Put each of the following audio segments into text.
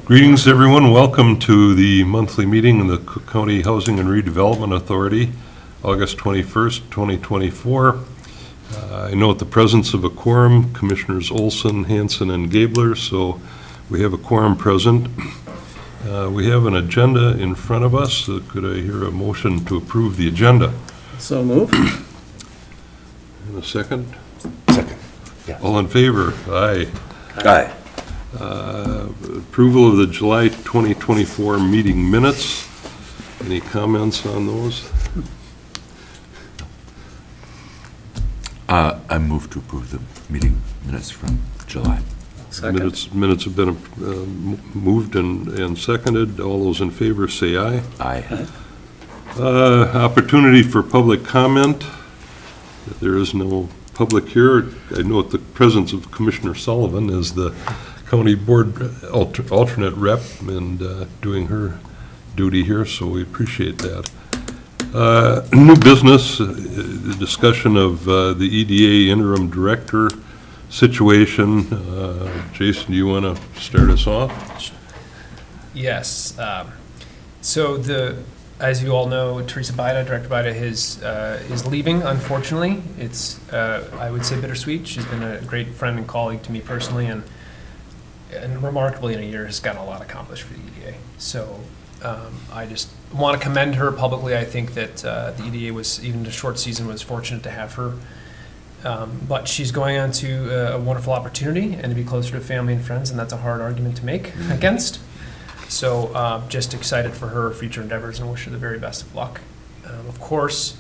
Greetings, everyone. Welcome to the monthly meeting of the Cook County Housing and Redevelopment Authority, August 21st, 2024. I note the presence of a quorum, Commissioners Olson, Hanson, and Gabler, so we have a quorum present. We have an agenda in front of us. Could I hear a motion to approve the agenda? So move. In a second? Second. Yeah. All in favor? Aye. Aye. Approval of the July 2024 meeting minutes. Any comments on those? I move to approve the meeting minutes from July. Second. Minutes have been moved and seconded. All those in favor say aye. Aye. Opportunity for public comment. If there is no public here, I note the presence of Commissioner Sullivan as the County Board alternate rep and doing her duty here, so we appreciate that. New business, the discussion of the EDA interim director situation. Jason, do you want to start us off? Yes. As you all know, Teresa Bida, Director Bida, is leaving, unfortunately. It's, I would say, bittersweet. She's been a great friend and colleague to me personally, and remarkably in a year has gotten a lot accomplished for the EDA. So I just want to commend her publicly. I think that the EDA was, even a short season, was fortunate to have her. But she's going on to a wonderful opportunity and to be closer to family and friends, and that's a hard argument to make against. So just excited for her future endeavors and wish her the very best of luck. Of course,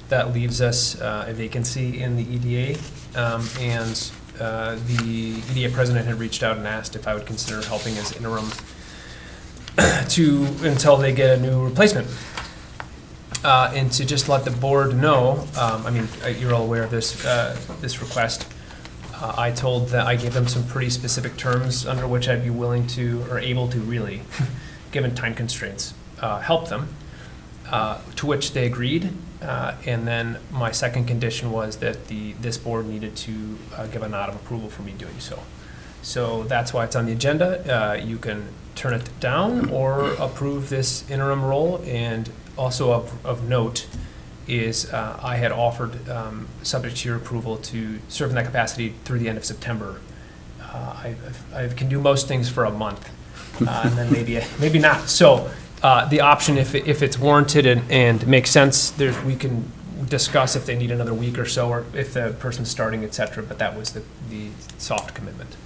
that leaves us a vacancy in the EDA, and the EDA president had reached out and asked if I would consider helping as interim until they get a new replacement. And to just let the board know, I mean, you're all aware of this request. I gave them some pretty specific terms under which I'd be willing to, or able to really, given time constraints, help them, to which they agreed. And then my second condition was that this board needed to give a nod of approval for me doing so. So that's why it's on the agenda. You can turn it down or approve this interim role. And also of note is I had offered, subject to your approval, to serve in that capacity through the end of September. I can do most things for a month, and then maybe not. So the option, if it's warranted and makes sense, we can discuss if they need another week or so, or if the person's starting, et cetera. But that was the soft commitment.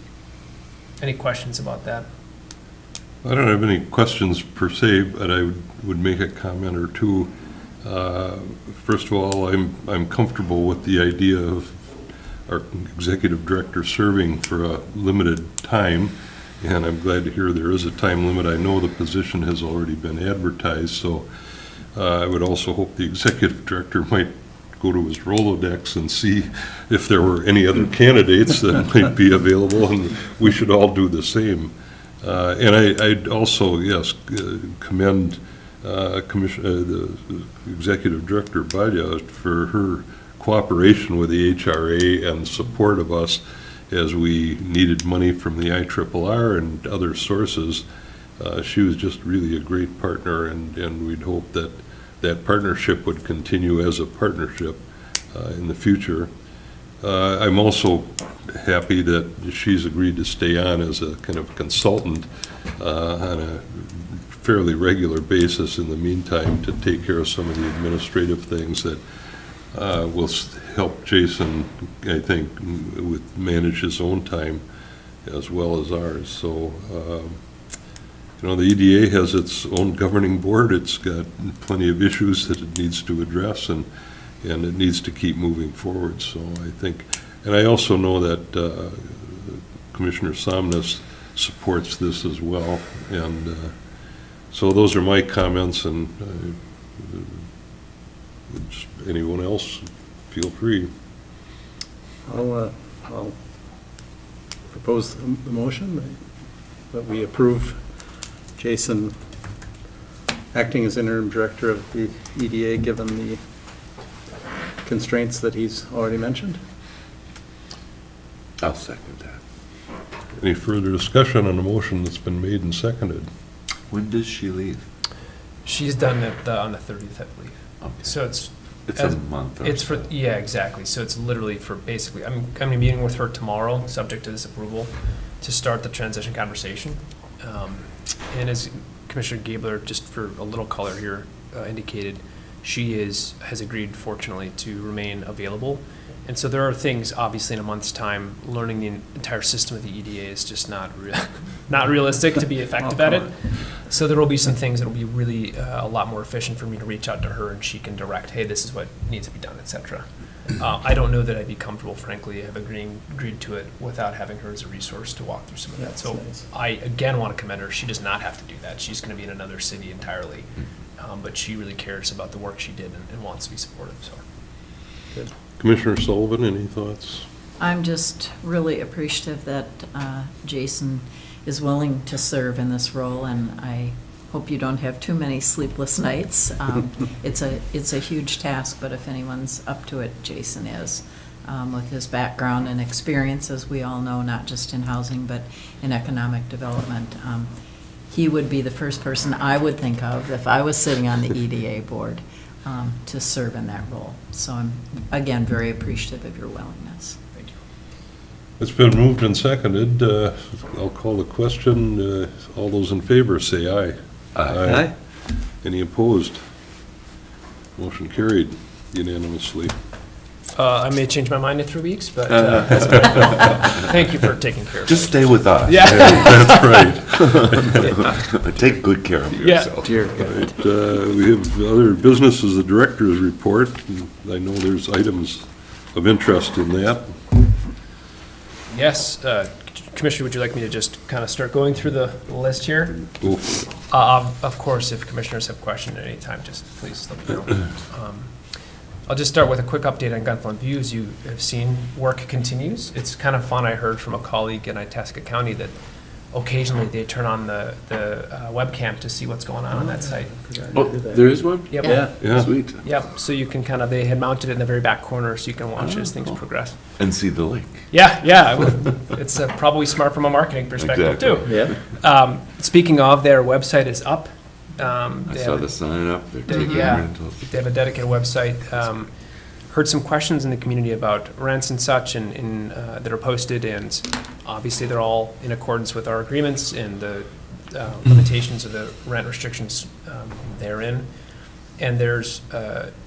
Any questions about that? I don't have any questions per se, but I would make a comment or two. First of all, I'm comfortable with the idea of our executive director serving for a limited time, and I'm glad to hear there is a time limit. I know the position has already been advertised, so I would also hope the executive director might go to his Rolodex and see if there were any other candidates that might be available, and we should all do the same. And I'd also, yes, commend the Executive Director Bida for her cooperation with the HRA and support of us as we needed money from the IRRR and other sources. She was just really a great partner, and we'd hope that that partnership would continue as a partnership in the future. I'm also happy that she's agreed to stay on as a kind of consultant on a fairly regular basis in the meantime to take care of some of the administrative things that will help Jason, I think, manage his own time as well as ours. So, the EDA has its own governing board. It's got plenty of issues that it needs to address, and it needs to keep moving forward. So I think, and I also know that Commissioner Somnus supports this as well. And so those are my comments, and anyone else, feel free. I'll propose the motion that we approve Jason acting as interim director of the EDA, given the constraints that he's already mentioned. I'll second that. Any further discussion on the motion that's been made and seconded? When does she leave? She's done it on the 30th, I believe. Okay. So it's It's as- a month or It's so. for, yeah, exactly. So it's literally for basically, I'm going to be meeting with her tomorrow, subject to this approval, to start the transition conversation. And as Commissioner Gabler, just for a little color here, indicated, she has agreed, fortunately, to remain available. And so there are things, obviously, in a month's time, learning the entire system of the EDA is just not realistic to be effective at it. So there will be some things that will be really a lot more efficient for me to reach out to her, and she can direct, hey, this is what needs to be done, et cetera. I don't know that I'd be comfortable, frankly, have agreed to it without having her as a resource to walk through some of that. That's So nice. I, again, want to commend her. She does not have to do that. She's going to be in another city entirely. But she really cares about the work she did and wants to be supportive, so. Good. Commissioner Sullivan, any thoughts? I'm just really appreciative that Jason is willing to serve in this role, and I hope you don't have too many sleepless nights. It's a huge task, but if anyone's up to it, Jason is. With his background and experience, as we all know, not just in housing, but in economic development. He would be the first person I would think of if I was sitting on the EDA board to serve in that role. So I'm, again, very appreciative of your willingness. Thank you. It's been moved and seconded. I'll call the question. All those in favor, say aye. Aye. Any opposed? Motion carried unanimously. I may change my mind in 3 weeks, but thank you for taking care of it. Just stay with us. Yeah. That's right. Take good care of Yeah. yourself. Dear All God. right, we have other businesses, the director's report. I know there's items of interest in that. Yes, Commissioner, would you like me to just kind of start going through the list here? Go for it. Of course, if commissioners have questions at any time, just please let me know. I'll just start with a quick update on Gunflint View. As you have seen, work continues. It's kind of fun. I heard from a colleague in Itasca County that occasionally they turn on the webcam to see what's going on that site. Oh, there is one? Yep. Yeah. Yeah. Sweet. Yep, so you can kind of, they had mounted it in the very back corner so you can watch as things progress. And see the link. Yeah, it's probably smart from a marketing perspective too. Exactly. Yeah. Speaking of, their website is up. I They saw have the a- sign up. They're they- taking yeah. rentals. They have a dedicated website. Heard some questions in the community about rents and such and that are posted, and obviously they're all in accordance with our agreements and the limitations of the rent restrictions therein. And there's,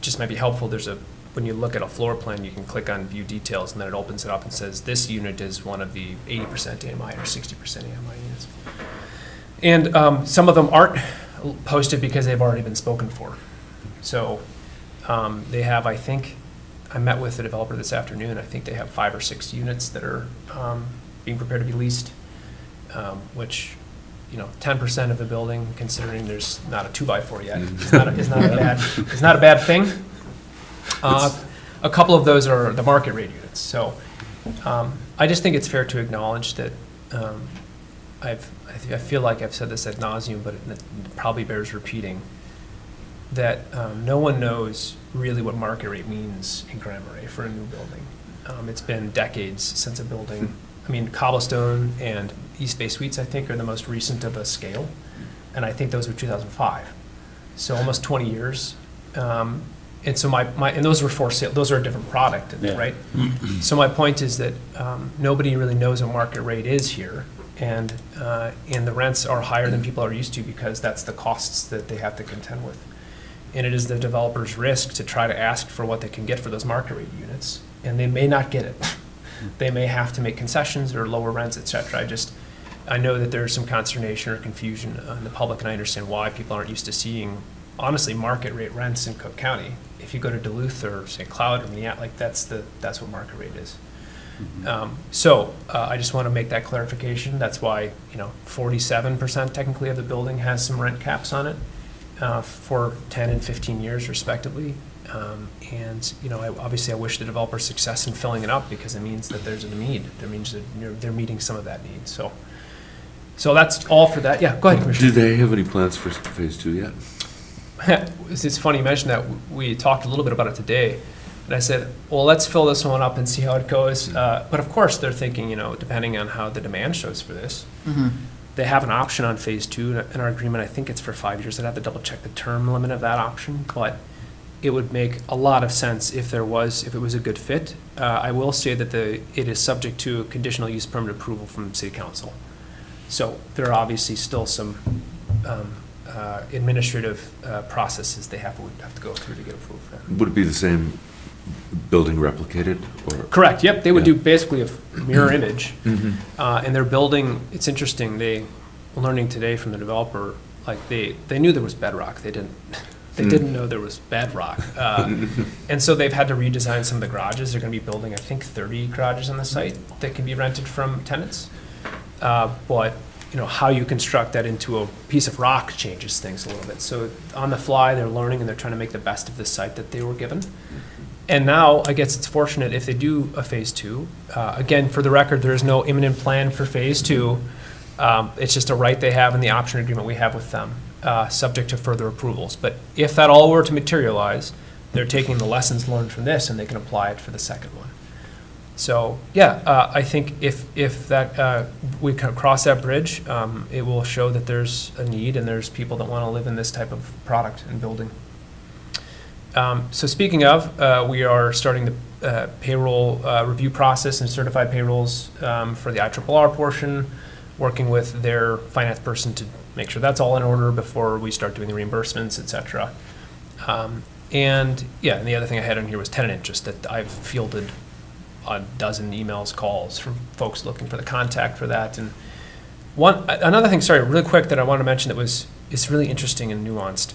just might be helpful, when you look at a floor plan, you can click on view details and then it opens it up and says, this unit is one of the 80% AMI or 60% AMI units. And some of them aren't posted because they've already been spoken for. So they have, I think, I met with the developer this afternoon. I think they have 5 or 6 units that are being prepared to be leased, which, 10% of the building, considering there's not a 2x4 yet, is not a bad thing. A couple of those are the market rate units. So I just think it's fair to acknowledge that I feel like I've said this ad nauseum, but it probably bears repeating, that no one knows really what market rate means in Grand Marais for a new building. It's been decades since a building, Cobblestone and East Bay Suites, I think, are the most recent of a scale, and I think those were 2005. So almost 20 years. And so and those were for sale, those are a different product, Yeah. right? So my point is that nobody really knows what market rate is here, and the rents are higher than people are used to because that's the costs that they have to contend with. And it is the developer's risk to try to ask for what they can get for those market rate units, and they may not get it. They may have to make concessions or lower rents, et cetera. I know that there's some consternation or confusion in the public, and I understand why people aren't used to seeing, honestly, market rate rents in Cook County. If you go to Duluth or St. Cloud or Minneapolis, that's what market rate is. So I just want to make that clarification. That's why 47% technically of the building has some rent caps on it for 10 and 15 years respectively. And obviously I wish the developer success in filling it up because it means that there's a need. It means that they're meeting some of that need. So that's all for that. Yeah, go ahead, Commissioner. Do they have any plans for phase 2 yet? It's funny you mentioned that. We talked a little bit about it today. And I said, well, let's fill this one up and see how it goes. But of course, they're thinking, depending on how the demand shows for this, they have an option on phase 2 in our agreement. I think it's for 5 years. I'd have to double check the term limit of that option, but it would make a lot of sense if it was a good fit. I will say that it is subject to a conditional use permit approval from City Council. So there are obviously still some administrative processes they would have to go through to get approved for that. Would it be the same building replicated, or? Correct, yep, they would Yeah. do basically a mirror image. And they're building, it's interesting, learning today from the developer, like they knew there was bedrock, they didn't know there was bedrock. And so they've had to redesign some of the garages. They're gonna be building, I think, 30 garages on the site that can be rented from tenants. But, how you construct that into a piece of rock changes things a little bit. So on the fly, they're learning and they're trying to make the best of the site that they were given. And now, I guess it's fortunate if they do a phase 2. Again, for the record, there is no imminent plan for phase 2. It's just a right they have in the option agreement we have with them, subject to further approvals. But if that all were to materialize, they're taking the lessons learned from this and they can apply it for the second one. So, yeah, I think if that we can cross that bridge, it will show that there's a need and there's people that want to live in this type of product and building. So speaking of, we are starting the payroll review process and certified payrolls for the IRRR portion, working with their finance person to make sure that's all in order before we start doing the reimbursements, et cetera. And the other thing I had in here was tenant interest, that I've fielded a dozen emails, calls from folks looking for the contact for that. And another thing, sorry, really quick, that I want to mention is really interesting and nuanced.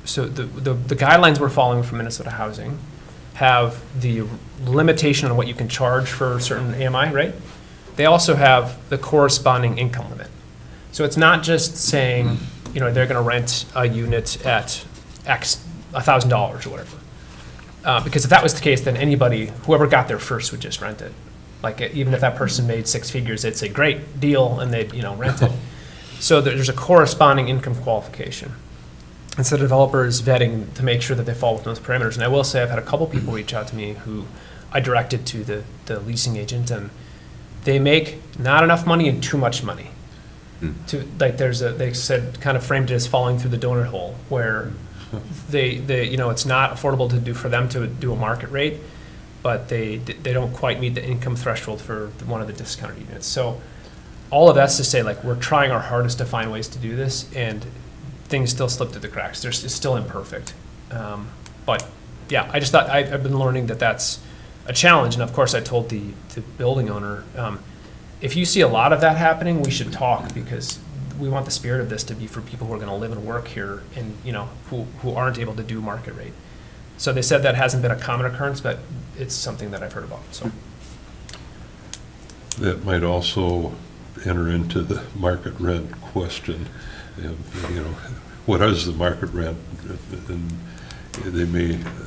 So the guidelines we're following from Minnesota Housing have the limitation on what you can charge for certain AMI, right? They also have the corresponding income limit. So it's not just saying, they're going to rent a unit at X, $1,000 or whatever. Because if that was the case, then whoever got there first would just rent it. Like, even if that person made 6 figures, they'd say, great deal, and they'd, rent it. So there's a corresponding income qualification. And so the developer is vetting to make sure that they fall within those parameters. And I will say, I've had a couple people reach out to me who I directed to the leasing agent, and they make not enough money and too much money. They said, kind of framed it as falling through the donut hole, where it's not affordable to do for them to do a market rate, but they don't quite meet the income threshold for one of the discounted units. So all of that's to say, like, we're trying our hardest to find ways to do this, and things still slip through the cracks. It's still imperfect. But yeah, I just thought I've been learning that that's a challenge. And of course, I told the building owner, if you see a lot of that happening, we should talk, because we want the spirit of this to be for people who are going to live and work here, and who aren't able to do market rate. So they said that hasn't been a common occurrence, but it's something that I've heard about. So That might also enter into the market rent question. What is the market rent? And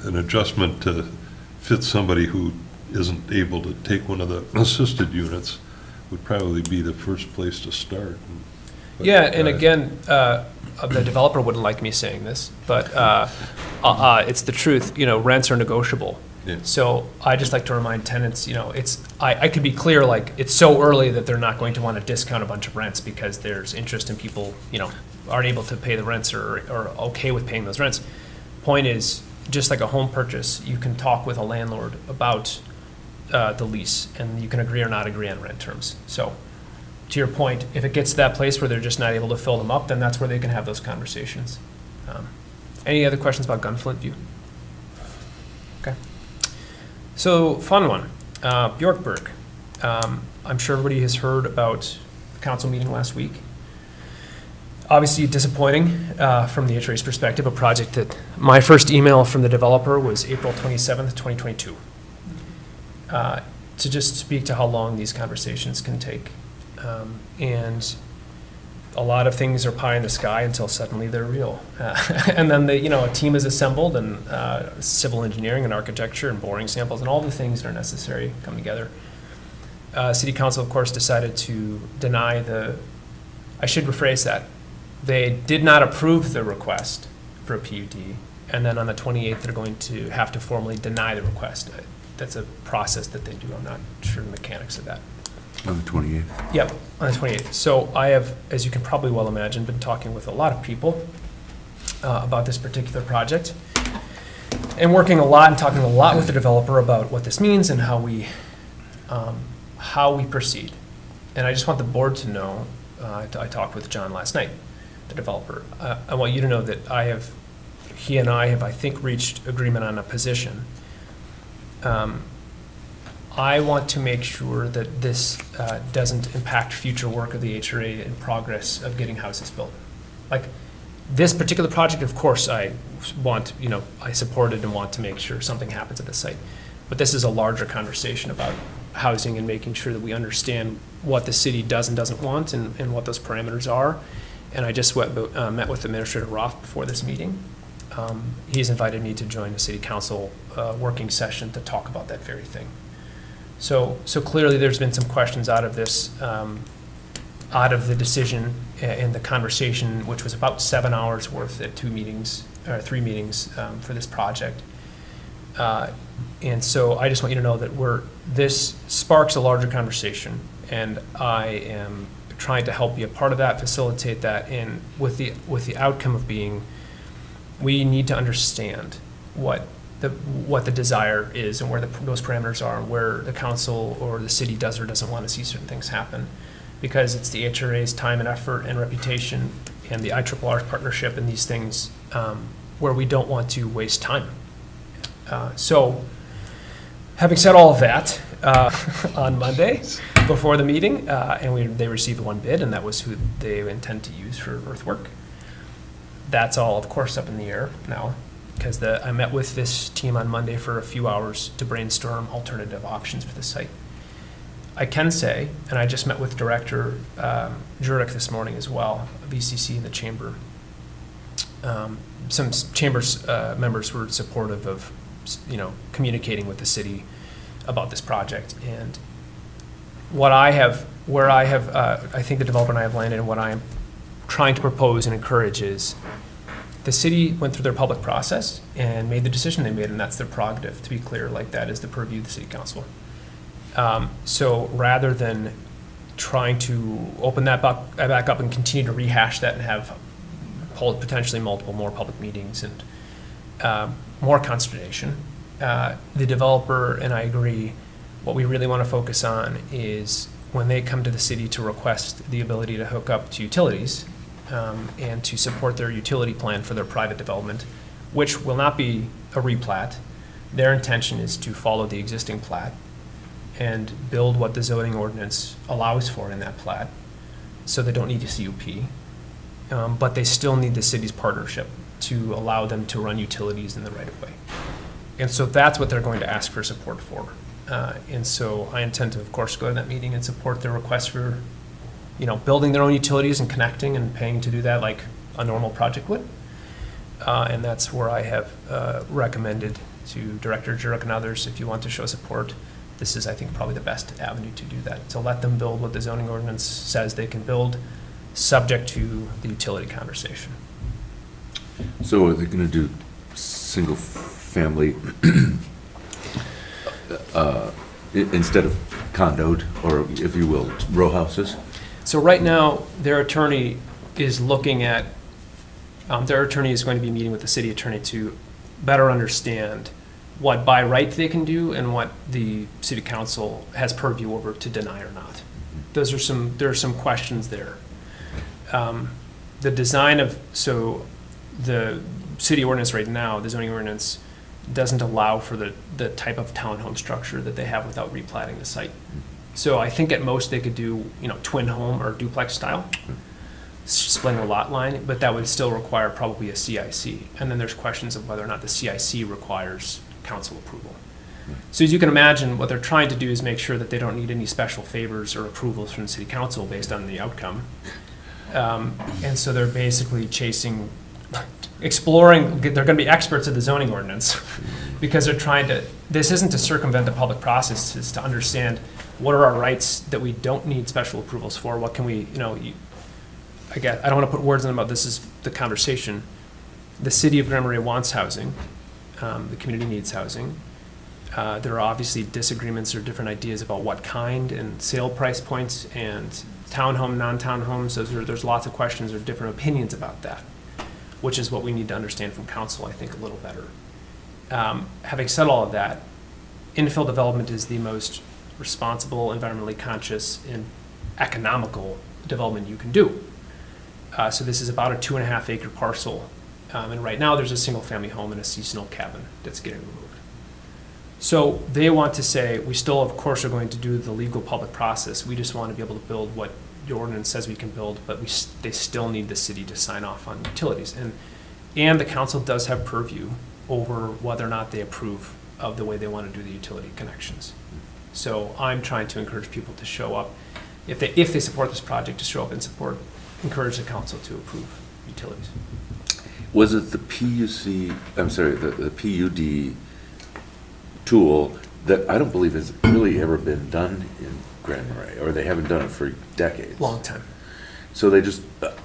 an adjustment to fit somebody who isn't able to take one of the assisted units would probably be the first place to start. yeah, and again, the developer wouldn't like me saying this, but it's the truth. Rents are negotiable. Yeah. So I just like to remind tenants, I could be clear, like, it's so early that they're not going to want to discount a bunch of rents because there's interest in people, aren't able to pay the rents or okay with paying those rents. Point is, just like a home purchase, you can talk with a landlord about the lease, and you can agree or not agree on rent terms. So to your point, if it gets to that place where they're just not able to fill them up, then that's where they can have those conversations. Any other questions about Gunflint View? Okay. So, fun one, Bjorkburg. I'm sure everybody has heard about the council meeting last week. Obviously disappointing from the HRA's perspective, a project that my first email from the developer was April 27th, 2022. To just speak to how long these conversations can take. And a lot of things are pie in the sky until suddenly they're real. And then a team is assembled, and civil engineering and architecture and boring samples and all the things that are necessary come together. City Council, of course, decided to deny I should rephrase that. They did not approve the request for a PUD. And then on the 28th, they're going to have to formally deny the request. That's a process that they do. I'm not sure the mechanics of that. On the 28th. Yep, on the 28th. So I have, as you can probably well imagine, been talking with a lot of people about this particular project, and working a lot and talking a lot with the developer about what this means and how we proceed. And I just want the board to know, I talked with John last night, the developer. I want you to know that he and I have, I think, reached agreement on a position. I want to make sure that this doesn't impact future work of the HRA in progress of getting houses built. Like, this particular project, of course, I support it and want to make sure something happens at the site. But this is a larger conversation about housing and making sure that we understand what the city does and doesn't want and what those parameters are. And I just met with Administrator Roth before this meeting. He's invited me to join a city council working session to talk about that very thing. So clearly there's been some questions out of this, out of the decision and the conversation, which was about 7 hours worth at 3 meetings for this project. And so I just want you to know that this sparks a larger conversation, and I am trying to help be a part of that, facilitate that, and with the outcome of being, we need to understand what the desire is and where those parameters are, and where the council or the city does or doesn't want to see certain things happen. Because it's the HRA's time and effort and reputation and the IRR's partnership and these things where we don't want to waste time. So having said all of that, on Monday before the meeting, they received one bid, and that was who they intend to use for earthwork. That's all, of course, up in the air now, because I met with this team on Monday for a few hours to brainstorm alternative options for the site. I can say, and I just met with Director Jurek this morning as well, VCC in the chamber. Some chambers members were supportive of, communicating with the city about this project. And I think the developer and I have landed, and what I'm trying to propose and encourage is, the city went through their public process and made the decision they made, and that's their prerogative. To be clear, like, that is the purview of the city council. So rather than trying to open that back up and continue to rehash that and have potentially multiple more public meetings and more consternation, the developer and I agree, what we really want to focus on is when they come to the city to request the ability to hook up to utilities and to support their utility plan for their private development, which will not be a replat. Their intention is to follow the existing plat and build what the zoning ordinance allows for in that plat, so they don't need a CUP, but they still need the city's partnership to allow them to run utilities in the right of way. And so that's what they're going to ask for support for. And so I intend to, of course, go to that meeting and support their request for, building their own utilities and connecting and paying to do that like a normal project would. And that's where I have recommended to Director Jurek and others, if you want to show support, this is, I think, probably the best avenue to do that, to let them build what the zoning ordinance says they can build, subject to the utility conversation. So are they going to do single-family instead of condoed, or if you will, row houses? So right now, their attorney is looking at, their attorney is going to be meeting with the city attorney to better understand what by right they can do and what the city council has purview over to deny or not. There are some questions there. The design of, so the city ordinance right now, the zoning ordinance, doesn't allow for the type of townhome structure that they have without replatting the site. So I think at most they could do, twin home or duplex style, splitting a lot line, but that would still require probably a CIC. And then there's questions of whether or not the CIC requires council approval. So as you can imagine, what they're trying to do is make sure that they don't need any special favors or approvals from the city council based on the outcome. And so they're basically exploring, they're going to be experts at the zoning ordinance because they're trying to, this isn't to circumvent the public process, it's to understand what are our rights that we don't need special approvals for, what can we, I don't want to put words in about this is the conversation. The city of Grand Marais wants housing. The community needs housing. There are obviously disagreements or different ideas about what kind and sale price points and townhome, non-townhomes. There's lots of questions or different opinions about that, which is what we need to understand from council, I think, a little better. Having said all of that, infill development is the most responsible, environmentally conscious, and economical development you can do. So this is about a 2.5 acre parcel. And right now there's a single family home and a seasonal cabin that's getting removed. So they want to say, we still, of course, are going to do the legal public process. We just want to be able to build what your ordinance says we can build, but they still need the city to sign off on utilities. And the council does have purview over whether or not they approve of the way they want to do the utility connections. So I'm trying to encourage people to show up, if they support this project, to show up and encourage the council to approve utilities. Was it the the PUD tool that I don't believe has really ever been done in Grand Marais, or they haven't done it for decades? Long time. So they just,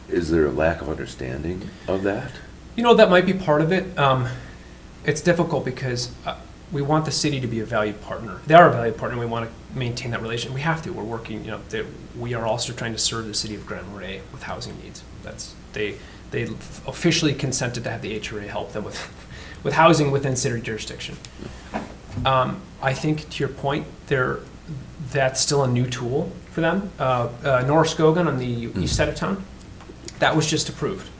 is there a lack of understanding of that? You know, that might be part of it. It's difficult because we want the city to be a valued partner. They are a valued partner, and we want to maintain that relation. We have to. We're working, we are also trying to serve the city of Grand Marais with housing needs. They officially consented to have the HRA help them with housing within city jurisdiction. I think, to your point, that's still a new tool for them. North Skogan on the east side of town, that was just approved.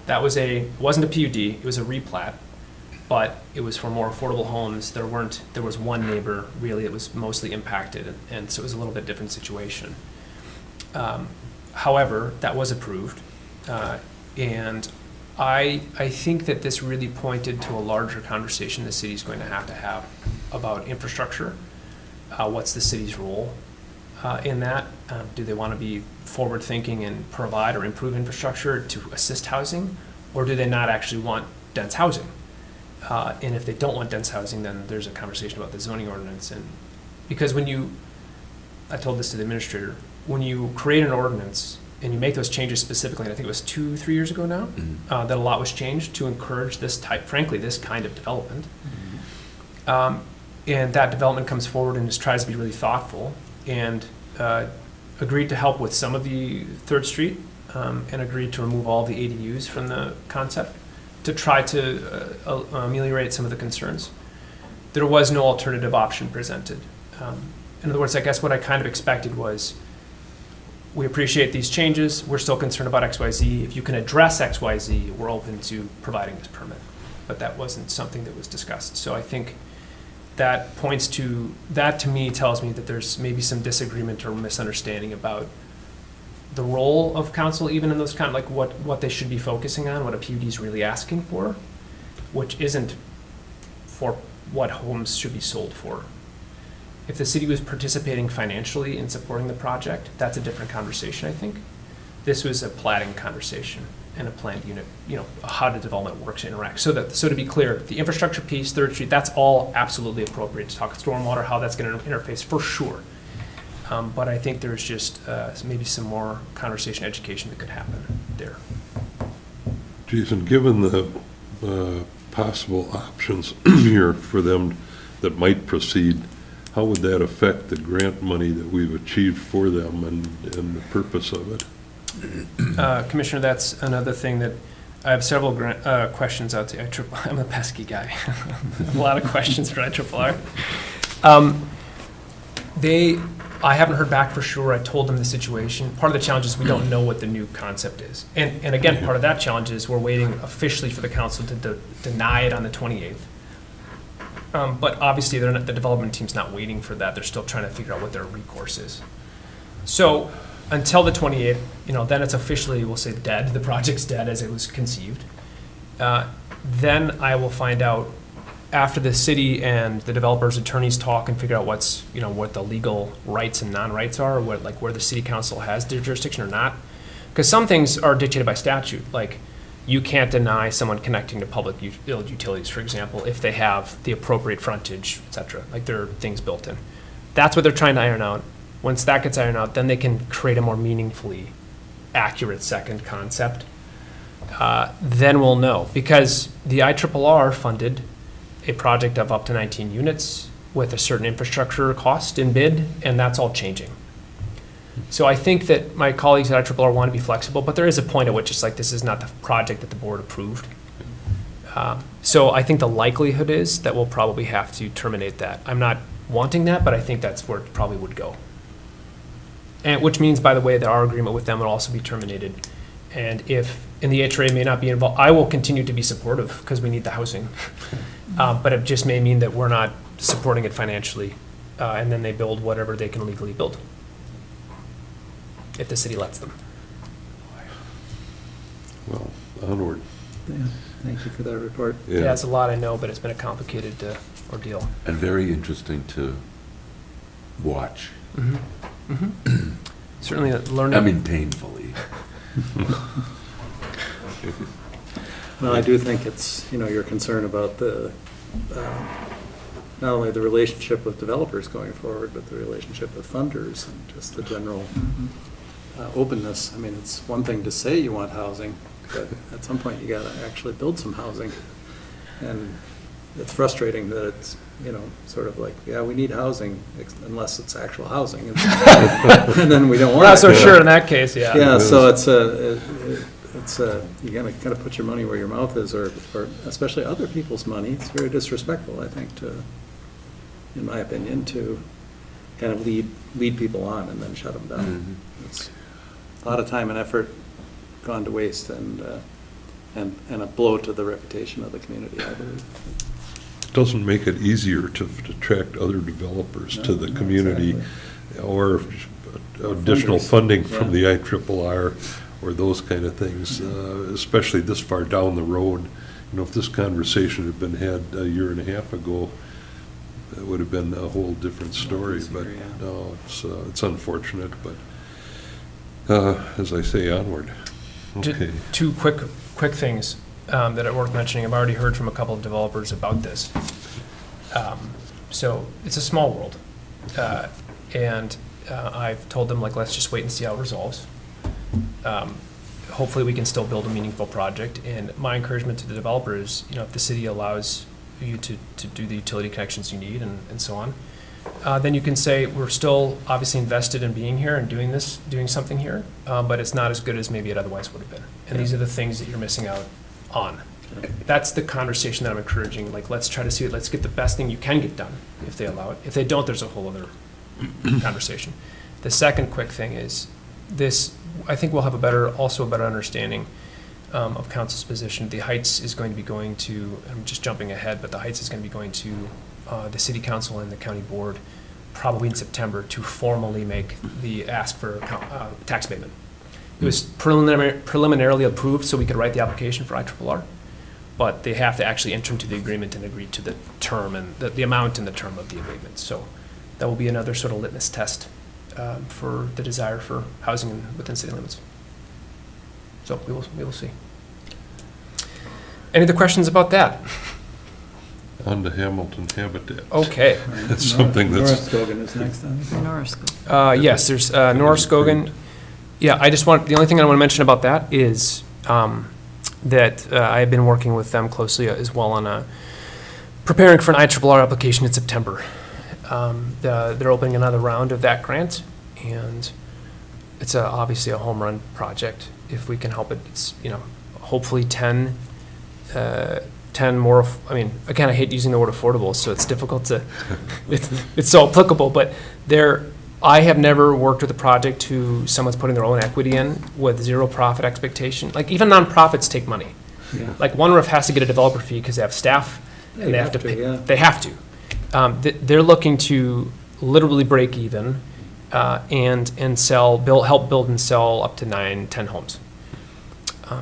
It wasn't a PUD, it was a replat, but it was for more affordable homes. There was one neighbor, really, it was mostly impacted, and so it was a little bit different situation. However, that was approved, and I think that this really pointed to a larger conversation the city's going to have about infrastructure. What's the city's role in that? Do they want to be forward-thinking and provide or improve infrastructure to assist housing, or do they not actually want dense housing? And if they don't want dense housing, then there's a conversation about the zoning ordinance. And because I told this to the administrator, when you create an ordinance and you make those changes specifically, and I think it was 2-3 years ago now, that a lot was changed to encourage this kind of development. And that development comes forward and just tries to be really thoughtful and agreed to help with some of the 3rd Street and agreed to remove all the ADUs from the concept to try to ameliorate some of the concerns. There was no alternative option presented. In other words, I guess what I kind of expected was, we appreciate these changes, we're still concerned about XYZ. If you can address XYZ, we're open to providing this permit. But that wasn't something that was discussed. So I think that to me tells me that there's maybe some disagreement or misunderstanding about the role of council, even in those kind of like what they should be focusing on, what a PUD is really asking for, which isn't for what homes should be sold for. If the city was participating financially in supporting the project, that's a different conversation, I think. This was a platting conversation and a planned unit, how the development works and interacts. So to be clear, the infrastructure piece, 3rd Street, that's all absolutely appropriate to talk stormwater, how that's going to interface, for sure. But I think there's just maybe some more conversation education that could happen there. Jason, given the possible options here for them that might proceed, how would that affect the grant money that we've achieved for them and the purpose of it? Commissioner, that's another thing that I have several questions out to IRRR. I'm a pesky guy. A lot of questions for IRRR. I haven't heard back for sure. I told them the situation. Part of the challenge is we don't know what the new concept is. And again, part of that challenge is we're waiting officially for the council to deny it on the 28th. But obviously, the development team's not waiting for that. They're still trying to figure out what their recourse is. So until the 28th, then it's officially, we'll say, dead. The project's dead as it was conceived. Then I will find out after the city and the developers' attorneys talk and figure out what the legal rights and non-rights are, or where the city council has their jurisdiction or not. Because some things are dictated by statute, like you can't deny someone connecting to public utilities, for example, if they have the appropriate frontage, et cetera. Like there are things built in. That's what they're trying to iron out. Once that gets ironed out, then they can create a more meaningfully accurate second concept. then we'll know. Because the IRRR funded a project of up to 19 units with a certain infrastructure cost in bid, and that's all changing. So I think that my colleagues at IRRR want to be flexible, but there is a point at which it's like, this is not the project that the board approved. So I think the likelihood is that we'll probably have to terminate that. I'm not wanting that, but I think that's where it probably would go. And which means, by the way, that our agreement with them will also be terminated. And the HRA may not be involved, I will continue to be supportive because we need the housing. But it just may mean that we're not supporting it financially, and then they build whatever they can legally build, if the city lets them. Well, onward. Yeah, thank you for that report. Yeah, it's a lot, I know, but it's been a complicated ordeal. And very interesting to watch. Certainly learning. I mean, painfully. Well, I do think it's, your concern about the, not only the relationship with developers going forward, but the relationship with funders and just the general openness. I mean, it's one thing to say you want housing, but at some point you gotta actually build some housing. And it's frustrating that it's, sort of like, yeah, we need housing, unless it's actual housing. And then we don't want it. We're not so sure in that case, yeah. Yeah, so it's you gotta kind of put your money where your mouth is, or especially other people's money. It's very disrespectful, I think, in my opinion, to kind of lead people on and then shut them down. It's a lot of time and effort gone to waste, and a blow to the reputation of the community, I believe. It doesn't make it easier to attract other developers to the No, exactly. Or additional funders. funding from Yeah. the IRRR or those kind of things, especially this far down the road. If this conversation had been had a year and a half ago, it would have been a whole different story. easier, But yeah. no, it's unfortunate, but as I say, onward. Okay. Two quick things that are worth mentioning. I've already heard from a couple of developers about this. So it's a small world. And I've told them, let's just wait and see how it resolves. Hopefully we can still build a meaningful project. And my encouragement to the developers, if the city allows you to do the utility connections you need and so on, then you can say, we're still obviously invested in being here and doing something here, but it's not as good as maybe it otherwise would have been. And these are the things that you're missing out on. That's the conversation that I'm encouraging. Let's try to see it. Let's get the best thing you can get done if they allow it. If they don't, there's a whole other conversation. The second quick thing is this, I think we'll have a better understanding of council's position. The Heights is going to be going to, I'm just jumping ahead, but the Heights is going to be going to the city council and the county board probably in September to formally make the ask for tax abatement. It was preliminarily approved so we could write the application for IRRR, but they have to actually enter into the agreement and agree to the term and the amount and the term of the abatement. So that will be another sort of litmus test for the desire for housing within city limits. So we will see. Any other questions about that? On to Hamilton Habitat. Okay. That's something that's. Norris Gogan is next on. Norris, go. Yes, there's Norris Gogan. Yeah, the only thing I want to mention about that is that I've been working with them closely as well on preparing for an IRRR application in September. They're opening another round of that grant, and it's obviously a home run project if we can help it. It's hopefully 10 more. I mean, again, I hate using the word affordable, so it's difficult to. It's so applicable, but I have never worked with a project who someone's putting their own equity in with zero profit expectation. Even nonprofits take money. Yeah. One Roof has to get a developer fee because they have staff and they have to pay. yeah. They have to. They're looking to literally break even and help build and sell up to 9-10 homes.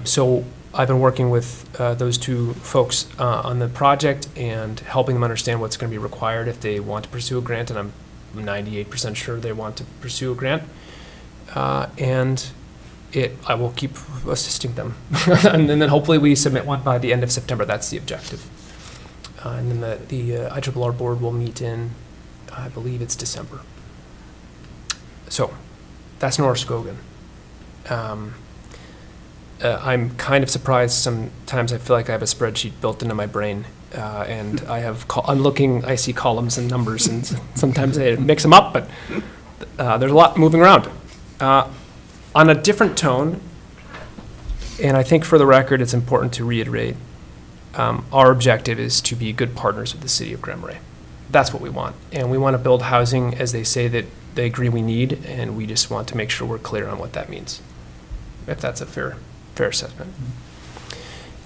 So I've been working with those two folks on the project and helping them understand what's going to be required if they want to pursue a grant, and I'm 98% sure they want to pursue a grant. And I will keep assisting them. And then hopefully we submit one by the end of September. That's the objective. And then the IRRR board will meet in, I believe it's December. So that's Norris Gogan. I'm kind of surprised sometimes. I feel like I have a spreadsheet built into my brain, and I see columns and numbers, and sometimes I mix them up, but there's a lot moving around. On a different tone, and I think for the record, it's important to reiterate, our objective is to be good partners with the city of Grand Marais. That's what we want. And we want to build housing as they say that they agree we need, and we just want to make sure we're clear on what that means, if that's a fair assessment.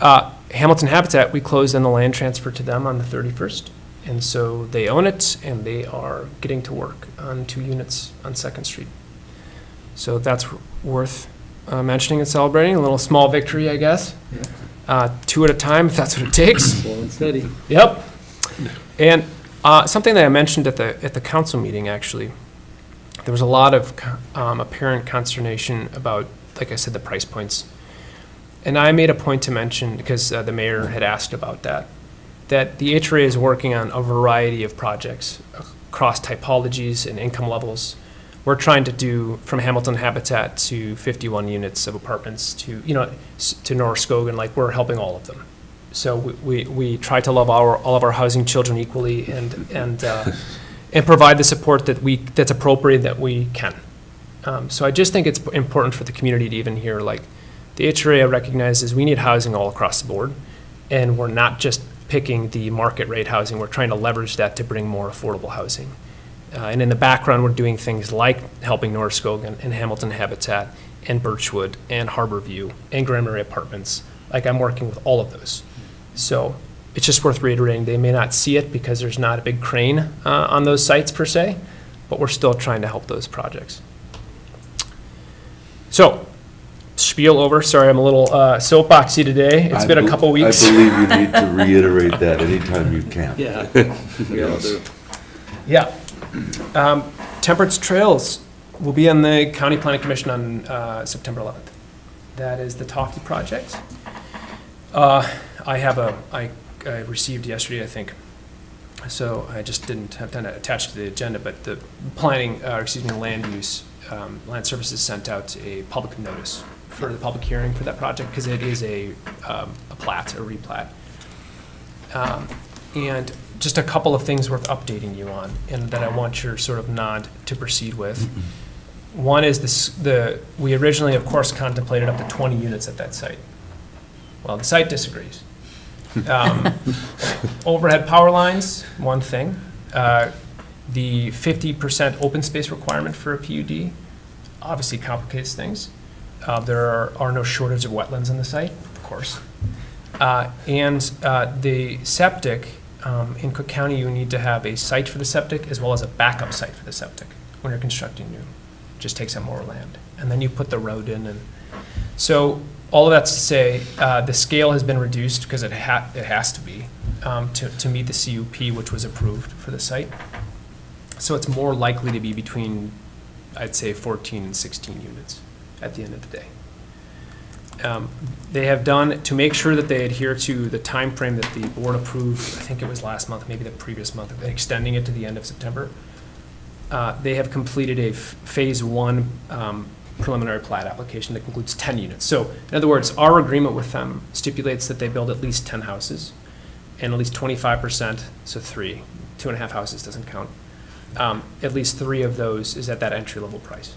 Hamilton Habitat, we closed on the land transfer to them on the 31st. And so they own it, and they are getting to work on 2 units on 2nd Street. So that's worth mentioning and celebrating. A little small victory, I guess. 2 at a time, if that's what it takes. Slow and steady. Yep. And something that I mentioned at the council meeting, actually, there was a lot of apparent consternation about, like I said, the price points. And I made a point to mention, because the mayor had asked about that the HRA is working on a variety of projects across typologies and income levels. We're trying to do from Hamilton Habitat to 51 units of apartments to North Skogan, like we're helping all of them. So we try to love all of our housing children equally and provide the support that's appropriate that we can. So I just think it's important for the community to even hear, like, the HRA recognizes we need housing all across the board, and we're not just picking the market rate housing. We're trying to leverage that to bring more affordable housing. And in the background, we're doing things like helping North Skogan and Hamilton Habitat and Birchwood and Harborview and Grand Marais Apartments. Like, I'm working with all of those. So it's just worth reiterating. They may not see it because there's not a big crane on those sites per se, but we're still trying to help those projects. So, spiel over. Sorry, I'm a little soapboxy today. It's been a couple weeks. I believe you need to reiterate that anytime you can. Yeah. We all do. Yeah. Temperance Trails will be on the County Planning Commission on September 11th. That is the Toffee project. I received yesterday, I think, so I just didn't have time to attach to the agenda, but the land use, land services sent out a public notice for the public hearing for that project, because it is a replat. And just a couple of things worth updating you on, and that I want your sort of nod to proceed with. One is we originally, of course, contemplated up to 20 units at that site. Well, the site disagrees. Overhead power lines, one thing. The 50% open space requirement for a PUD obviously complicates things. There are no shortage of wetlands on the site, of course. And the septic, in Cook County, you need to have a site for the septic as well as a backup site for the septic when you're constructing new. It just takes up more land. And then you put the road in. And so all of that's to say, the scale has been reduced because it has to be to meet the CUP, which was approved for the site. So it's more likely to be between, I'd say, 14 and 16 units at the end of the day. They have done, to make sure that they adhere to the time frame that the board approved, I think it was last month, maybe the previous month, extending it to the end of September, they have completed a phase 1 preliminary plat application that includes 10 units. So in other words, our agreement with them stipulates that they build at least 10 houses and at least 25%, so 2.5 houses doesn't count. At least 3 of those is at that entry-level price.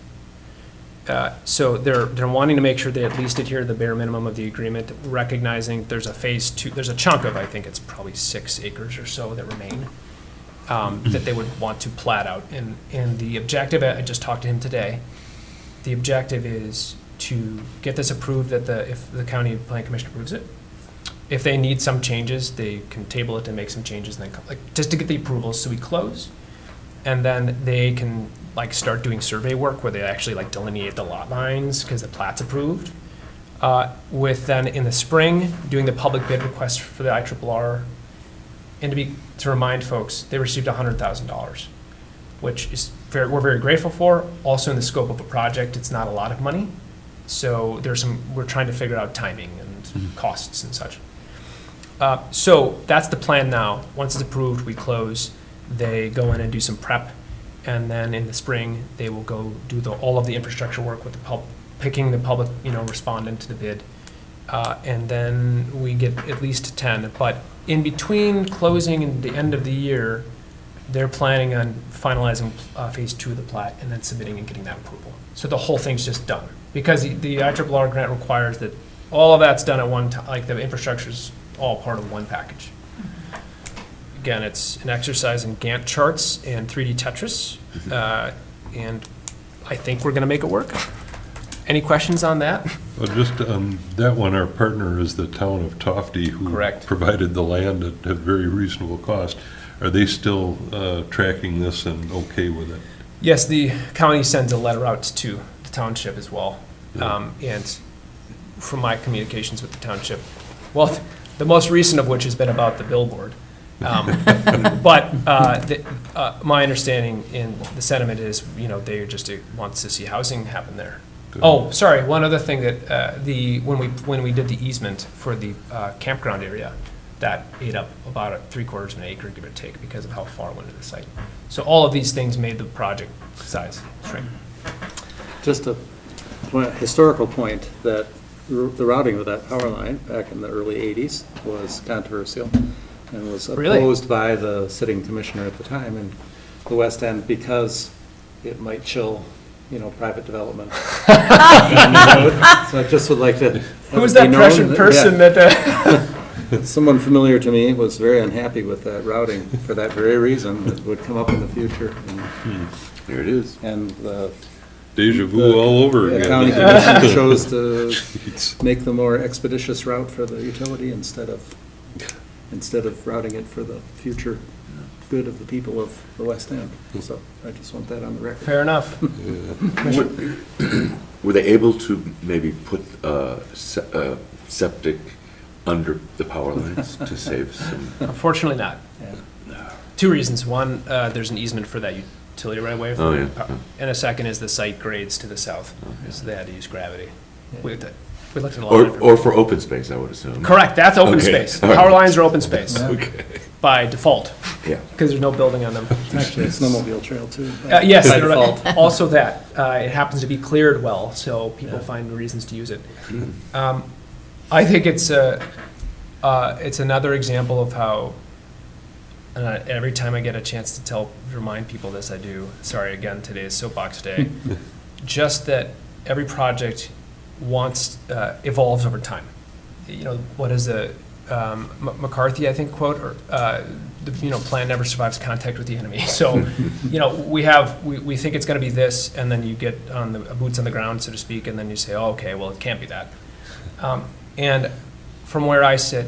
So they're wanting to make sure they at least adhere to the bare minimum of the agreement, recognizing there's a phase 2, there's a chunk of, I think it's probably 6 acres or so that remain, that they would want to plat out. And the objective, I just talked to him today, the objective is to get this approved if the county planning commission approves it. If they need some changes, they can table it and make some changes, and then just to get the approvals so we close. And then they can start doing survey work where they actually delineate the lot lines because the plat's approved. With then in the spring, doing the public bid request for the IRRR. And to remind folks, they received $100,000, which is we're very grateful for. Also in the scope of a project, it's not a lot of money. So we're trying to figure out timing and costs and such. So that's the plan now. Once it's approved, we close. They go in and do some prep, and then in the spring they will go do all of the infrastructure work with picking the public respondent to the bid, And then we get at least 10. But in between closing and the end of the year, they're planning on finalizing phase 2 of the plat and then submitting and getting that approval. So the whole thing's just done. Because the IRRR grant requires that all of that's done at one time, like the infrastructure's all part of one package. Again, it's an exercise in Gantt charts and 3D Tetris, and I think we're gonna make it work. Any questions on that? Well, just on that one, our partner is the town of Tofty, who Correct. provided the land at very reasonable cost. Are they still tracking this and okay with it? Yes, the county sends a letter out to the township as well. And from my communications with the township, well, the most recent of which has been about the billboard. But my understanding in the sentiment is, they just wants to see housing happen there. Good. Oh, sorry, one other thing that, when we did the easement for the campground area, that ate up about 3/4 of an acre, give or take, because of how far it went to the site. So all of these things made the project size shrink. Just a historical point that the routing of that power line back in the early 80s was controversial and was Really? opposed by the sitting commissioner at the time in the West End because it might chill, private development. So I just would like to. Who was that pressured person that, Someone familiar to me was very unhappy with that routing for that very reason. It would come up in the future. There it is. And the Deja vu all over the again. county commission chose to Jeez. make the more expeditious route for the utility instead of routing it for the future good of the people of the West End. So I just want that on the record. fair enough. Were they able to maybe put septic under the power lines to save some? Unfortunately not. Yeah. 2 reasons. One, there's an easement for that utility right away. Oh, yeah. And a second is the site grades to the south, so they had to use gravity. We looked at a lot of different. Or for open space, I would assume. Correct, that's open Okay. space. All right. Power lines are open space Okay, by default, yeah. because there's no building on them. Actually, a snowmobile trail too. Yes, By they're default. right. Also that. It happens to be cleared well, so people find reasons to use it. I think it's another example of how, every time I get a chance to remind people this, I do. Sorry, again, today is soapbox day. Just that every project evolves over time. What is the McCarthy, I think, quote, or plan never survives contact with the enemy. So, we think it's going to be this, and then you get on the boots on the ground, so to speak, and then you say, oh, okay, well, it can't be that. And from where I sit,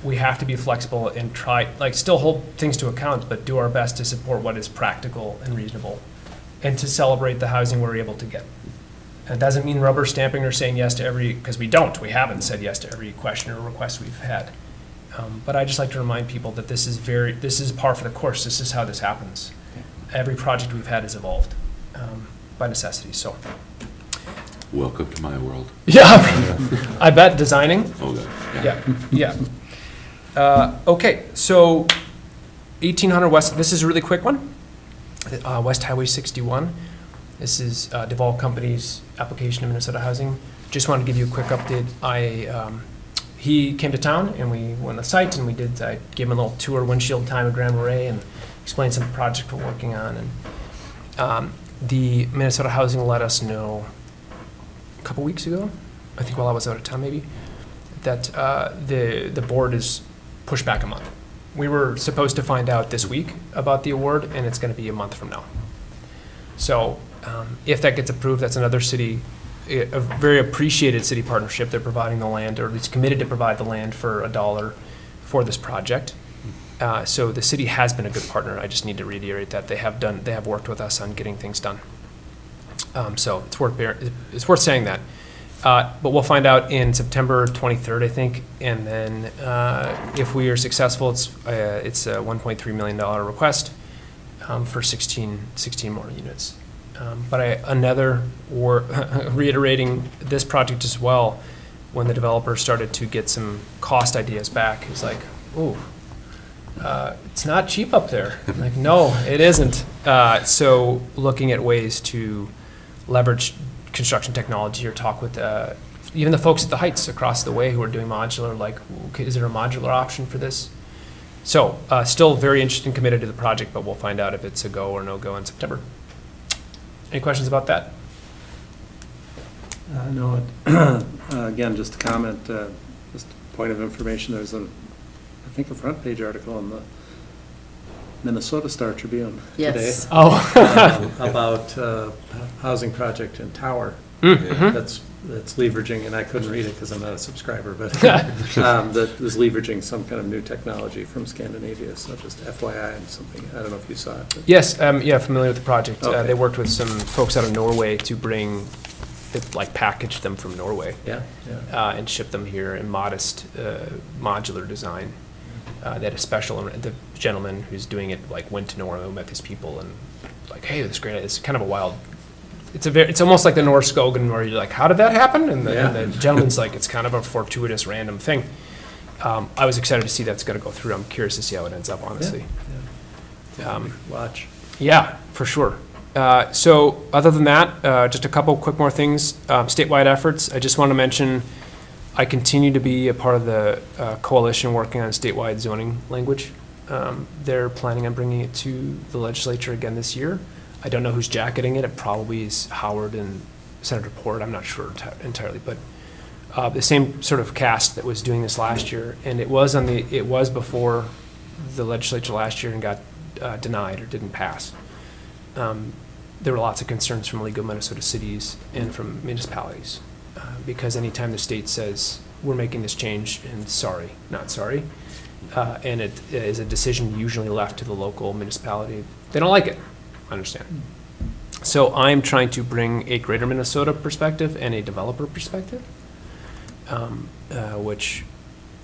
we have to be flexible and still hold things to account, but do our best to support what is practical and reasonable, and to celebrate the housing we're able to get. And it doesn't mean rubber stamping or saying yes to because we haven't said yes to every question or request we've had. But I just like to remind people that this is par for the course. This is how this happens. Every project we've had has evolved by necessity, so. Welcome to my world. Yeah, I bet designing. Oh, God. Yeah. Okay, so 1800 West, this is a really quick one. West Highway 61. This is Deval Company's application to Minnesota Housing. Just wanted to give you a quick update. He came to town and we went on the site and I gave him a little tour, windshield time of Grand Marais, and explained some project we're working on. And the Minnesota Housing let us know a couple weeks ago, I think while I was out of town maybe, that the board is pushed back a month. We were supposed to find out this week about the award, and it's going to be a month from now. So if that gets approved, that's another city, a very appreciated city partnership. They're providing the land, or at least committed to provide the land for $1 for this project. So the city has been a good partner. I just need to reiterate that they have worked with us on getting things done. So it's worth saying that. But we'll find out in September 23rd, I think, and then if we are successful, it's a $1.3 million request for 16 more units. But reiterating this project as well, when the developer started to get some cost ideas back, he's like, "Ooh, it's not cheap up there." I'm like, no, it isn't. So looking at ways to leverage construction technology or talk with even the folks at the Heights across the way who are doing modular, like, okay, is there a modular option for this? So, still very interested and committed to the project, but we'll find out if it's a go or no-go in September. Any questions about that? No, again, just a comment, just a point of information, there's I think a front page article in the Minnesota Star Tribune today. Yes. Oh. About housing project in Tower. Mhm. That's leveraging, and I couldn't read it because I'm not a subscriber, but that is leveraging some kind of new technology from Scandinavia. So just FYI and something, I don't know if you saw it. But Yes, yeah, familiar with the project. Okay. They worked with some folks out of Norway to bring, like, package them from Norway yeah, yeah. and ship them here in modest modular design. They had a special, the gentleman who's doing it, like, went to Norway, met these people, and like, hey, this is great. It's kind of a wild. It's almost like the Norse Skogan, where you're like, how did that happen? And the gentleman's like, it's kind of a fortuitous, random thing. I was excited to see that's going to go through. I'm curious to see how it ends up, honestly. Watch. Yeah, for sure. So other than that, just a couple quick more things. Statewide efforts, I just want to mention, I continue to be a part of the coalition working on statewide zoning language. They're planning on bringing it to the legislature again this year. I don't know who's jacketing it. It probably is Howard and Senator Port. I'm not sure entirely, but the same sort of cast that was doing this last year, and it was before the legislature last year and got denied or didn't pass. There were lots of concerns from League of Minnesota Cities and from municipalities because anytime the state says we're making this change and sorry, not sorry, and it is a decision usually left to the local municipality, they don't like it. I understand. So I'm trying to bring a greater Minnesota perspective and a developer perspective, which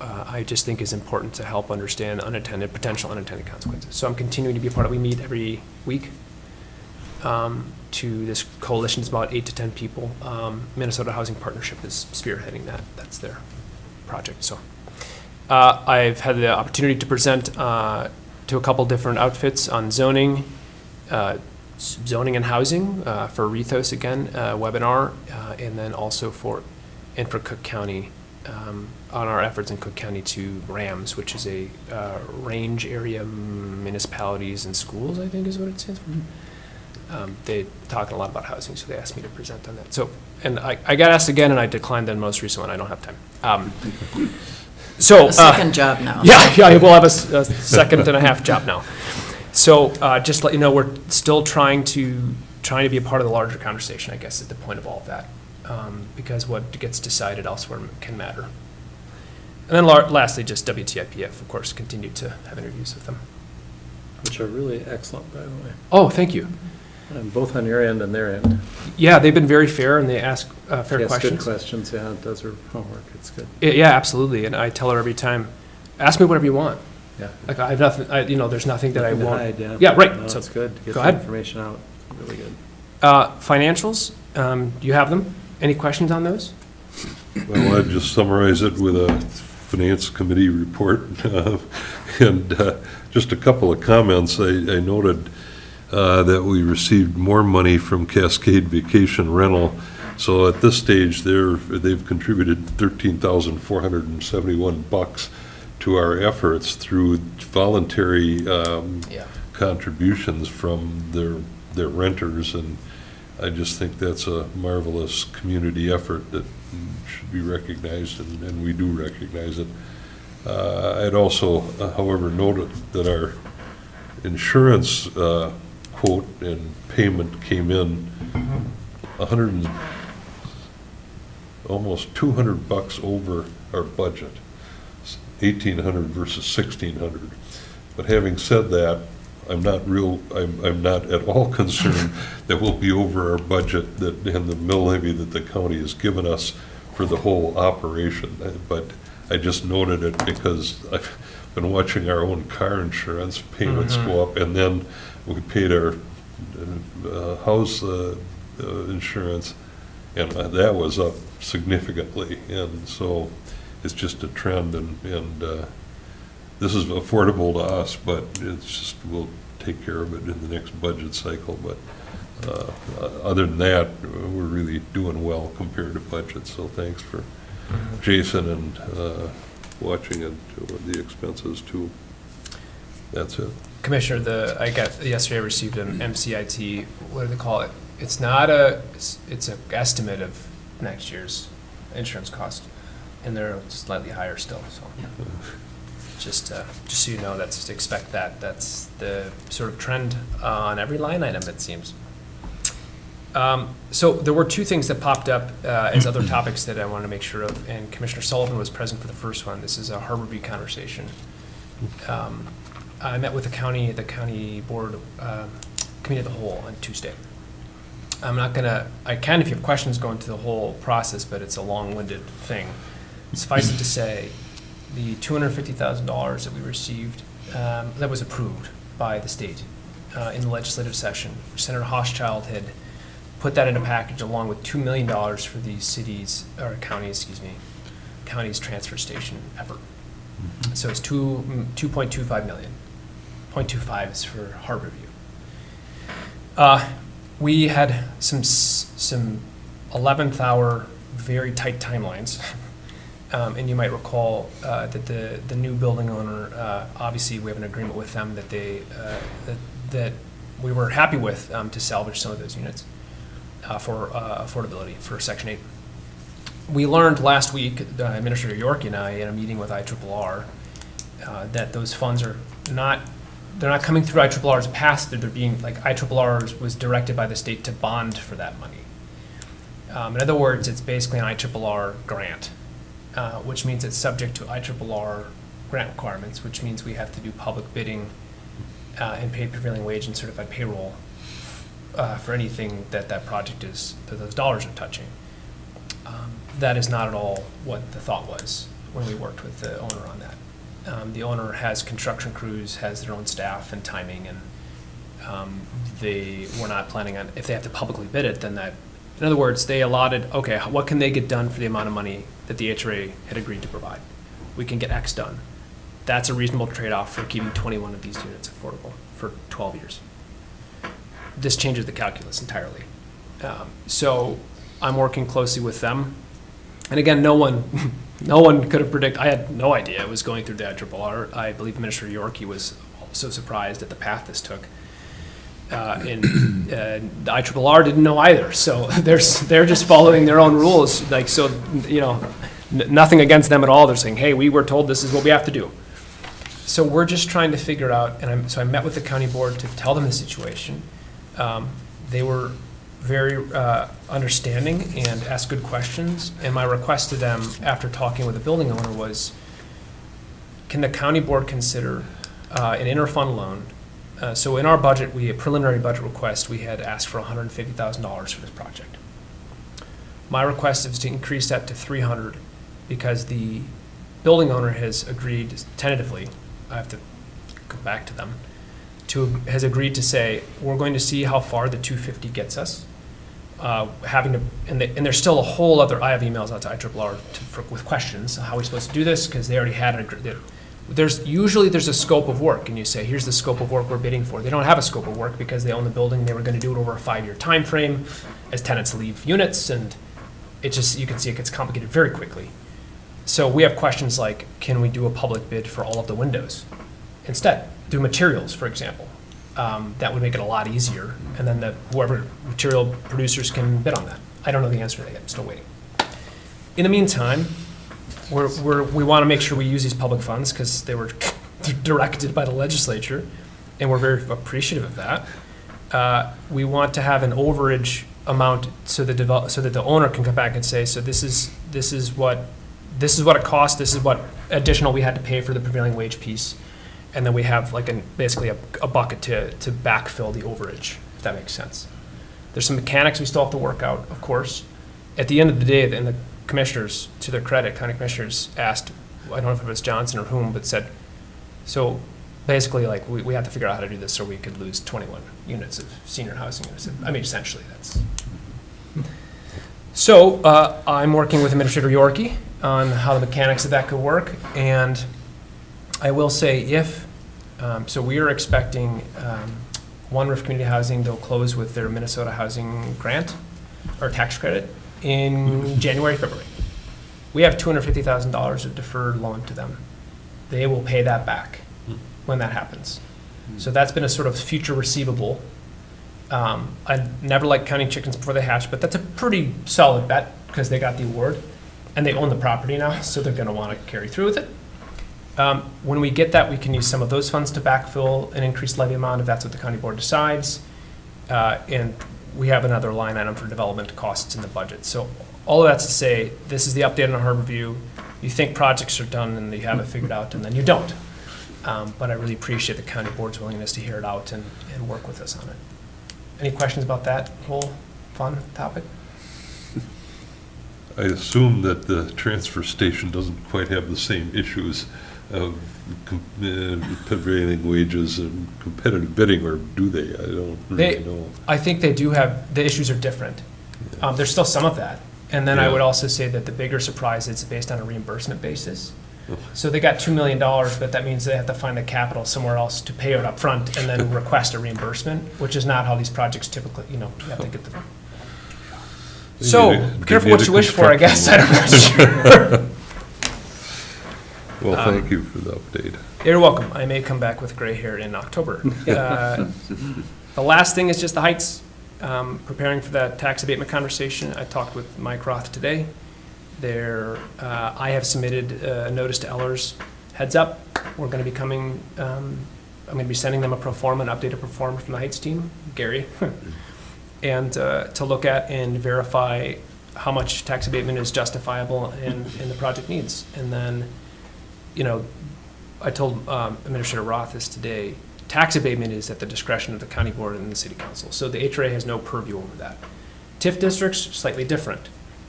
I just think is important to help understand potential unintended consequences. So I'm continuing to be a part of it. We meet every week to this coalition. It's about 8 to 10 people. Minnesota Housing Partnership is spearheading that. That's their project. So I've had the opportunity to present to a couple different outfits on zoning, zoning and housing for Rethos again, webinar, and then also for Cook County on our efforts in Cook County to RAMS, which is a range area municipalities and schools, I think is what it stands for. They talk a lot about housing, so they asked me to present on that. So, and I got asked again, and I declined the most recent one. I don't have time. So A second job now. Yeah, we'll have a second and a half job now. So just to let you know, we're still trying to be a part of the larger conversation, I guess, is the point of all of that, because what gets decided elsewhere can matter. And then lastly, just WTIPF, of course, continue to have interviews with them. Which are really excellent, by the way. Oh, thank you. And both on your end and their end. Yeah, they've been very fair, and they ask fair Yes, questions. good questions, yeah, it does her homework, it's good. Yeah, absolutely, and I tell her every time, ask me whatever you want. Yeah. Like, I have nothing, there's nothing that I Nothing to won't. hide, Yeah, right. No, So it's good to get go the ahead. information out, really good. Financials, do you have them? Any questions on those? Well, I'd just summarize it with a finance committee report. And just a couple of comments. I noted that we received more money from Cascade Vacation Rental. So at this stage, they've contributed $13,471 to our efforts through voluntary contributions from their renters, and I just think that's a marvelous community effort that should be recognized, and we do recognize it. I'd also, however, noted that our insurance quote and payment came in almost $200 over our budget, 1,800 versus 1,600. But having said that, I'm not at all concerned that we'll be over our budget and the mill levy that the county has given us for the whole operation. But I just noted it because I've been watching our own car insurance payments go up, and then we paid our house insurance, and that was up significantly. And so it's just a trend, and this is affordable to us, but it's just, we'll take care of it in the next budget cycle. But Other than that, we're really doing well compared to budget, so thanks for Jason and watching it, the expenses too. That's it. Commissioner, yesterday I received an MCIT, what do they call it? It's an estimate of next year's insurance cost, and they're slightly higher still, so. Just so you know, expect that. That's the sort of trend on every line item, it seems. So there were two things that popped up as other topics that I wanted to make sure of, and Commissioner Sullivan was present for the first one. This is a harbor view conversation. I met with the county board committee of the whole on Tuesday. I can if you have questions going through the whole process, but it's a long-winded thing. Suffice it to say, the $250,000 that we received, that was approved by the state in the legislative session. Senator Hochschild had put that in a package along with $2 million for the county's transfer station effort. So it's 2.25 million. 0.25 is for Harborview. We had some 11th hour, very tight timelines. And you might recall that the new building owner, obviously we have an agreement with them that that we were happy with to salvage some of those units for affordability for Section 8. We learned last week, Administrator York and I, in a meeting with IRRR, that those funds are they're not coming through IRRR's pass-through. They're being, like, IRRR was directed by the state to bond for that money. In other words, it's basically an IRRR grant. Which means it's subject to IRRR grant requirements, which means we have to do public bidding and pay prevailing wage and certified payroll for anything that project that those dollars are touching. That is not at all what the thought was when we worked with the owner on that. The owner has construction crews, has their own staff and timing, and they were not planning on, if they have to publicly bid it, then that, in other words, they allotted, okay, what can they get done for the amount of money that the HRA had agreed to provide? We can get X done. That's a reasonable trade-off for keeping 21 of these units affordable for 12 years. This changes the calculus entirely. So I'm working closely with them. And again, no one could have predicted, I had no idea it was going through the IRRR. I believe Minister Yorkie was also surprised at the path this took. And the IRRR didn't know either, so they're just following their own rules. Like, so, you know, nothing against them at all. They're saying, hey, we were told this is what we have to do. So we're just trying to figure out, and so I met with the county board to tell them the situation. They were very understanding and asked good questions. And my request to them after talking with the building owner was, can the county board consider an interfund loan? So in our budget, a preliminary budget request, we had asked for $150,000 for this project. My request is to increase that to $300,000 because the building owner has agreed tentatively, I have to go back to them, has agreed to say, we're going to see how far the $250,000 gets us. And there's still a whole other, I have emails out to IRRR with questions, how are we supposed to do this? Because they already had there's a scope of work, and you say, here's the scope of work we're bidding for. They don't have a scope of work because they own the building. They were going to do it over a 5-year time frame as tenants leave units, and it just, you can see it gets complicated very quickly. So we have questions like, can we do a public bid for all of the windows instead? Do materials, for example. That would make it a lot easier, and then whoever material producers can bid on that. I don't know the answer to that yet. I'm still waiting. In the meantime, we want to make sure we use these public funds because they were directed by the legislature, and we're very appreciative of that. We want to have an overage amount so that the owner can come back and say, so this is what it cost. This is what additional we had to pay for the prevailing wage piece, and then we have like basically a bucket to backfill the overage, if that makes sense. There's some mechanics we still have to work out, of course. At the end of the day, and the commissioners, to their credit, county commissioners asked, I don't know if it was Johnson or whom, but said, so basically, like, we have to figure out how to do this or we could lose 21 units of senior housing. I mean, essentially, that's. So I'm working with Administrator Yorkie on how the mechanics of that could work, and I will say so we are expecting One Rift Community Housing, they'll close with their Minnesota Housing Grant or tax credit in January, February. We have $250,000 of deferred loan to them. They will pay that back when that happens. So that's been a sort of future receivable. I never like counting chickens before they hatch, but that's a pretty solid bet because they got the award and they own the property now, so they're going to want to carry through with it. When we get that, we can use some of those funds to backfill an increased levy amount if that's what the county board decides. And we have another line item for development costs in the budget. So all of that's to say, this is the update on harbor view. You think projects are done and you have it figured out, and then you don't. But I really appreciate the county board's willingness to hear it out and work with us on it. Any questions about that whole fun topic? I assume that the transfer station doesn't quite have the same issues of prevailing wages and competitive bidding, or do they? I don't really know. I think they do have, the issues are different. There's still some of that. And then I Yeah. would also say that the bigger surprise is based on a reimbursement basis. So they got $2 million, but that means they have to find the capital somewhere else to pay it up front and then request a reimbursement, which is not how these projects typically, you have to get the. So, They careful need what a you wish for, I guess, I'm not sure. Well, thank you for the update. You're welcome. I may come back with gray hair in October. The last thing is just the heights. Preparing for that tax abatement conversation, I talked with Mike Roth today. I have submitted a notice to Ellers. Heads up, we're going to be coming, I'm going to be sending them a pro forma, an updated pro forma from the Heights team, Gary, and to look at and verify how much tax abatement is justifiable and the project needs. And then, I told Administrator Roth this today, tax abatement is at the discretion of the county board and the city council. So the HRA has no purview over that. TIF districts, slightly different.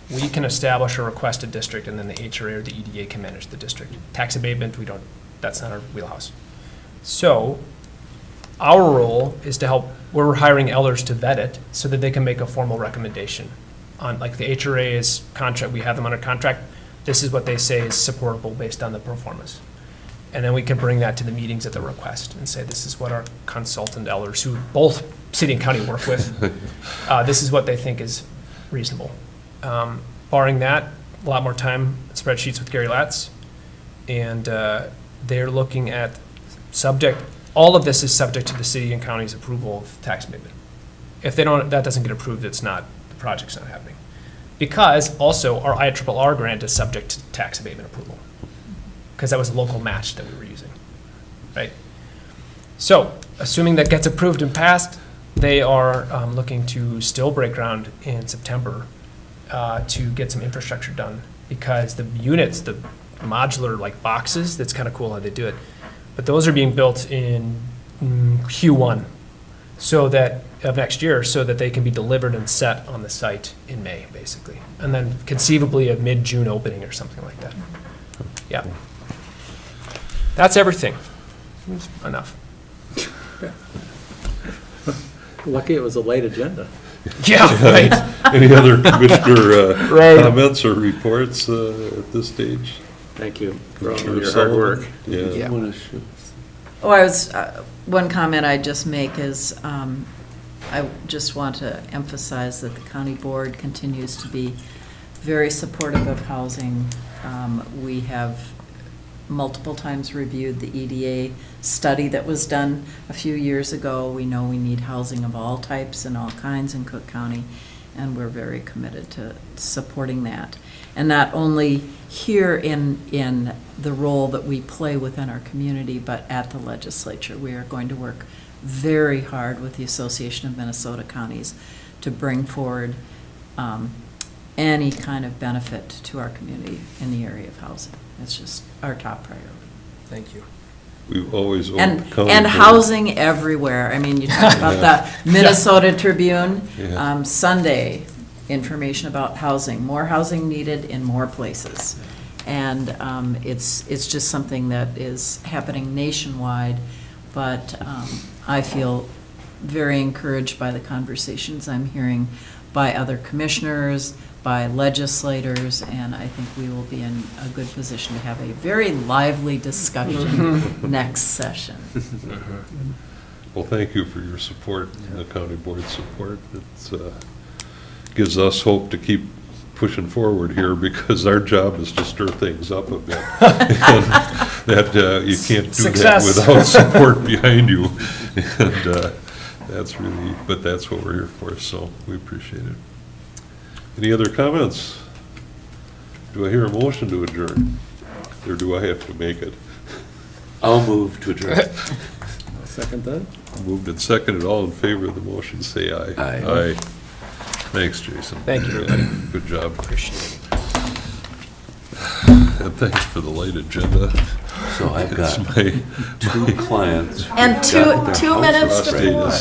We can establish or request a district, and then the HRA or the EDA can manage the district. Tax abatement, that's not our wheelhouse. So our role is to help, we're hiring Ellers to vet it so that they can make a formal recommendation on, like the HRA is contract, we have them under contract. This is what they say is supportable based on the performance. And then we can bring that to the meetings at the request and say, this is what our consultant Ellers, who both city and county work with, this is what they think is reasonable. Barring that, a lot more time spreadsheets with Gary Latz, and they're looking at all of this is subject to the city and county's approval of tax abatement. If that doesn't get approved, the project's not happening. Because also our IRRR grant is subject to tax abatement approval, because that was a local match that we were using, right? So, assuming that gets approved and passed, they are looking to still break ground in September to get some infrastructure done, because the units, the modular like boxes, that's kind of cool how they do it, but those are being built in Q1 of next year, so that they can be delivered and set on the site in May, basically, and then conceivably a mid-June opening or something like that. Yeah, that's everything. That's enough. Lucky it was a light agenda. Yeah, right. Any other commissioner Right. comments or reports at this stage? Thank you for all of Commissioner your hard Sullivan? work. Yeah. One comment I'd just make is, I just want to emphasize that the county board continues to be very supportive of housing. We have multiple times reviewed the EDA study that was done a few years ago. We know we need housing of all types and all kinds in Cook County, and we're very committed to supporting that. And not only here in the role that we play within our community, but at the legislature. We are going to work very hard with the Association of Minnesota Counties to bring forward any kind of benefit to our community in the area of housing. It's just our top priority. Thank you. We've always owned And county board. housing everywhere. I mean, you talk about the Minnesota Tribune, Yeah. Sunday, information about housing, more housing needed in more places. And it's just something that is happening nationwide, but I feel very encouraged by the conversations I'm hearing by other commissioners, by legislators, and I think we will be in a good position to have a very lively discussion next session. Well, thank you for your support, and the county board's support. It's, gives us hope to keep pushing forward here, because our job is to stir things up a bit. And that, you can't do that Success. without support behind you. And that's really, but that's what we're here for, so we appreciate it. Any other comments? Do I hear a motion to adjourn? Or do I have to make it? I'll move to adjourn. I'll second that. Moved and seconded, all in favor of the motion, say aye. Aye. Aye. Thanks, Jason. Thank you, everybody. Good job. Appreciate it. And thanks for the light agenda. So I've got It's my- 2 clients. And who've got their two houses minutes to ready. four.